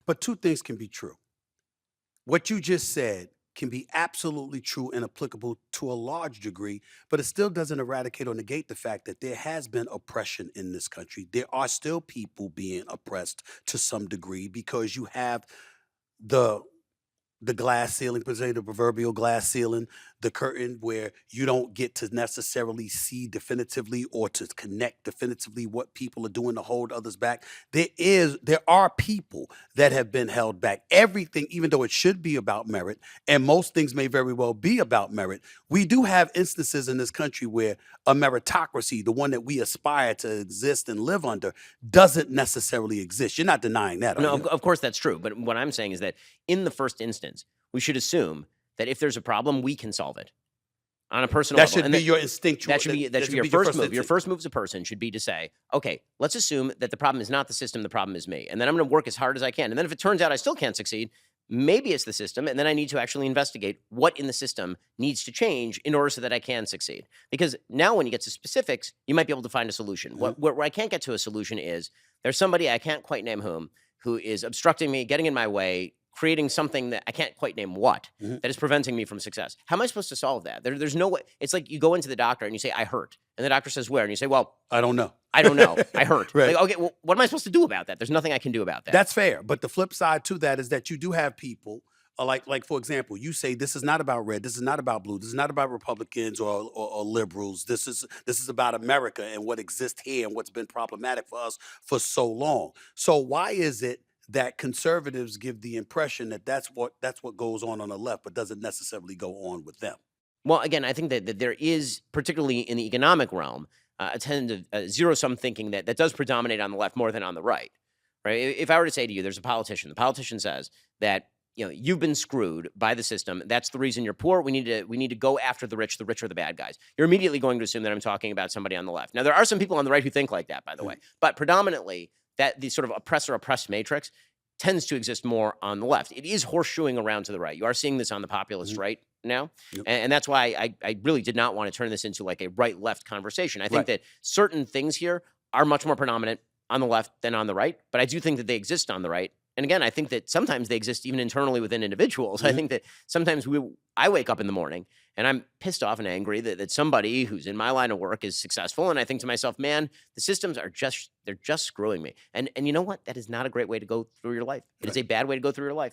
But two things can be true. What you just said can be absolutely true and applicable to a large degree, but it still doesn't eradicate or negate the fact that there has been oppression in this country. There are still people being oppressed to some degree because you have the the glass ceiling, per se, the proverbial glass ceiling, the curtain where you don't get to necessarily see definitively or to connect definitively what people are doing to hold others back. There are people that have been held back. Everything, even though it should be about merit, and most things may very well be about merit, we do have instances in this country where a meritocracy, the one that we aspire to exist and live under, doesn't necessarily exist. You're not denying that, are No, you? of course that's true. But what I'm saying is that in the first instance, we should assume that if there's a problem, we can solve it on a personal That level. should be your instinctual. That should be your should first move. Your instinct. first move as a person should be to say, okay, let's assume that the problem is not the system, the problem is me. And then I'm going to work as hard as I can. And then if it turns out I still can't succeed, maybe it's the system. And then I need to actually investigate what in the system needs to change in order so that I can succeed. Because now when you get to specifics, you might be able to find a solution. Where I can't get to a solution is there's somebody, I can't quite name who is obstructing me, getting in my way, creating something that I can't quite name what, that is preventing me from success. How am I supposed to solve that? There's no way. It's like you go into the doctor and you say, I hurt. And the doctor says, where? And you say, well, I don't know. I don't know. I hurt. Right. Like, okay, well, what am I supposed to do about that? There's nothing I can do about that. That's fair. But the flip side to that is that you do have people, like for example, you say this is not about red, this is not about blue, this is not about Republicans or liberals. This is about America and what exists here and what's been problematic for us for so long. So why is it that conservatives give the impression that that's what goes on the left, but doesn't necessarily go on with them? Well, again, I think that there is, particularly in the economic realm, a tend to zero-sum thinking that does predominate on the left more than on the right. Right? If I were to say to you, there's a politician. The politician says that you've been screwed by the system. That's the reason you're poor. We need to go after the rich. The rich are the bad guys. You're immediately going to assume that I'm talking about somebody on the left. Now, there are some people on the right who think like that, by the way, but predominantly that the sort of oppressor-oppressed matrix tends to exist more on the left. It is horseshoeing around to the right. You are seeing this on the populist right now. Yep. And that's why I really did not want to turn this into like a right-left conversation. I think that certain things here are much more predominant on the left than on the right, but I do think that they exist on the right. And again, I think that sometimes they exist even internally within individuals. I think that sometimes I wake up in the morning and I'm pissed off and angry that somebody who's in my line of work is successful. And I think to myself, man, the systems they're just screwing me. And you know what? That is not a great way to go through your life. It is a bad way to go through your life.